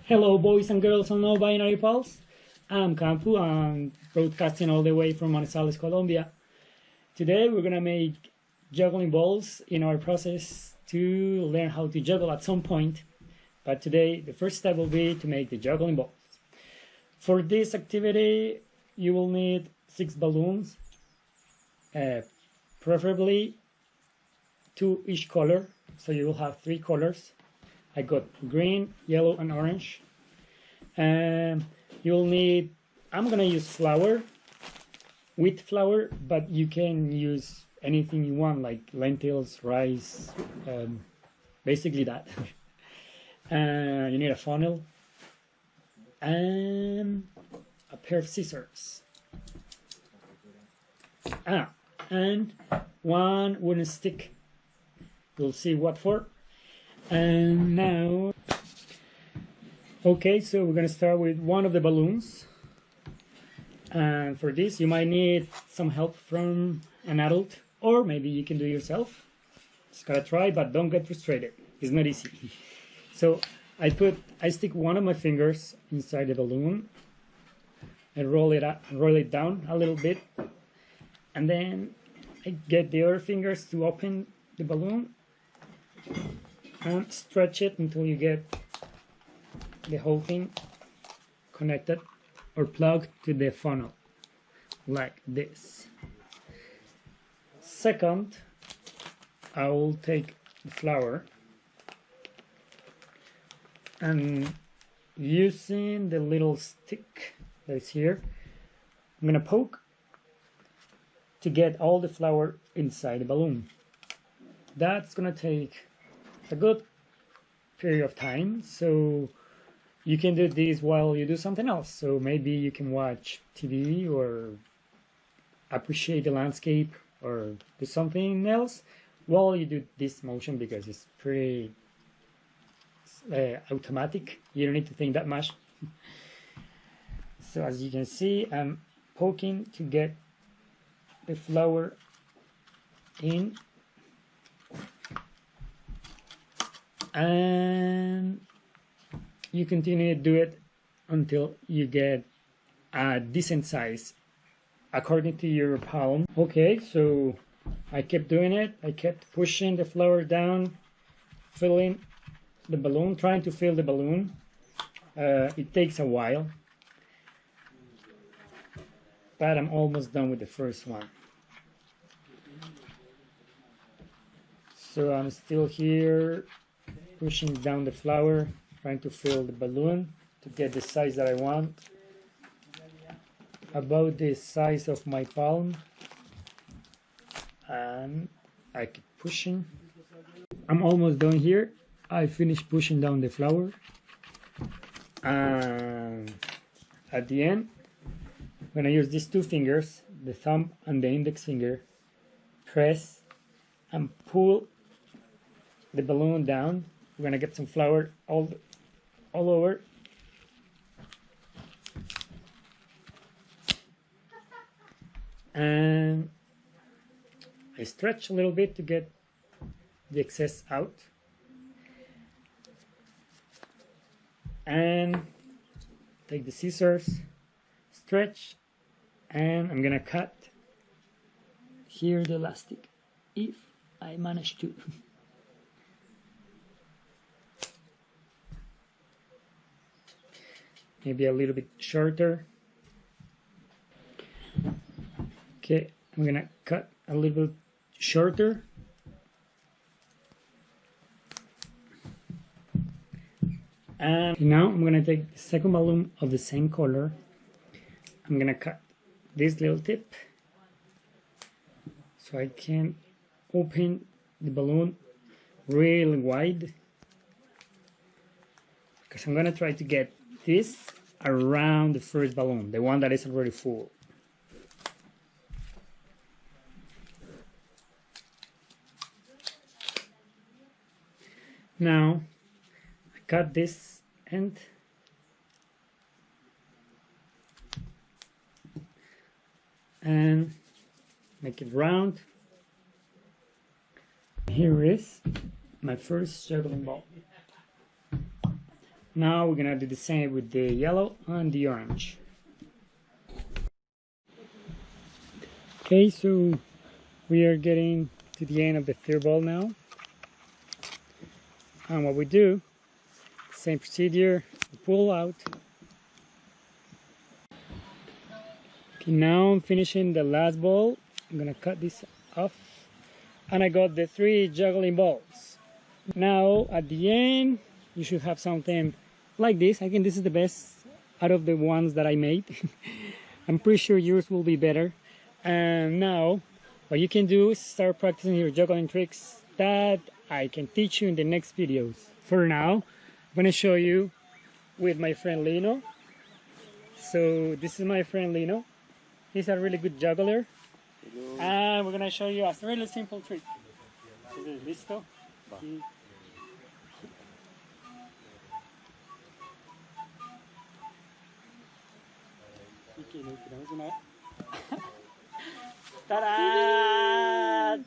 Hello, boys and girls and non-binary pals. I'm Campu. I'm broadcasting all the way from Manizales, Colombia. Today we're gonna make juggling balls in our process to learn how to juggle at some point. But today the first step will be to make the juggling balls. For this activity, you will need 6 balloons, preferably 2 each color, so you will have 3 colors. I got green, yellow, and orange. You'll need, I'm gonna use flour, wheat flour, but you can use anything you want, like lentils, rice, basically that. You need a funnel and a pair of scissors. And 1 wooden stick. You'll see what for. And now, okay, so we're gonna start with one of the balloons. And for this, you might need some help from an adult, or maybe you can do it yourself. Just gotta try, but don't get frustrated. It's not easy. So I stick one of my fingers inside the balloon and roll it down a little bit, and then I get the other fingers to open the balloon and stretch it until you get the whole thing connected or plugged to the funnel, like this. Second, I will take the flour and using the little stick that's here, I'm gonna poke to get all the flour inside the balloon. That's gonna take a good period of time, so you can do this while you do something else. So maybe you can watch TV or appreciate the landscape or do something else while you do this motion, because it's pretty automatic. You don't need to think that much. So as you can see, I'm poking to get the flour in, and you continue to do it until you get a decent size according to your palm. Okay, so I kept doing it. I kept pushing the flour down, filling the balloon, trying to fill the balloon. It takes a while, but I'm almost done with the first one. So I'm still here pushing down the flour, trying to fill the balloon to get the size that I want. About the size of my palm. And I keep pushing. I'm almost done here. I finished pushing down the flour. And at the end, when I use these 2 fingers, the thumb and the index finger, press and pull the balloon down. We're gonna get some flour all over. And I stretch a little bit to get the excess out. And take the scissors, stretch, and I'm gonna cut here the elastic, if I manage to. Maybe a little bit shorter. Okay, I'm gonna cut a little bit shorter. And now I'm gonna take the second balloon of the same color. I'm gonna cut this little tip so I can open the balloon really wide, because I'm gonna try to get this around the first balloon, the one that is already full. Now I cut this end and make it round. Here is my first juggling ball. Now we're gonna do the same with the yellow and the orange. Okay, so we are getting to the end of the third ball now. And what we do, same procedure, pull out. Okay, now I'm finishing the last ball. I'm gonna cut this off. And I got the 3 juggling balls. Now at the end, you should have something like this. I think this is the best out of the ones that I made. I'm pretty sure yours will be better. And now what you can do is start practicing your juggling tricks that I can teach you in the next videos. For now, I'm going to show you with my friend Lino. So this is my friend Lino. He's a really good juggler. And we're going to show you a really simple trick. ¿Listo? Y... ¡Tarán!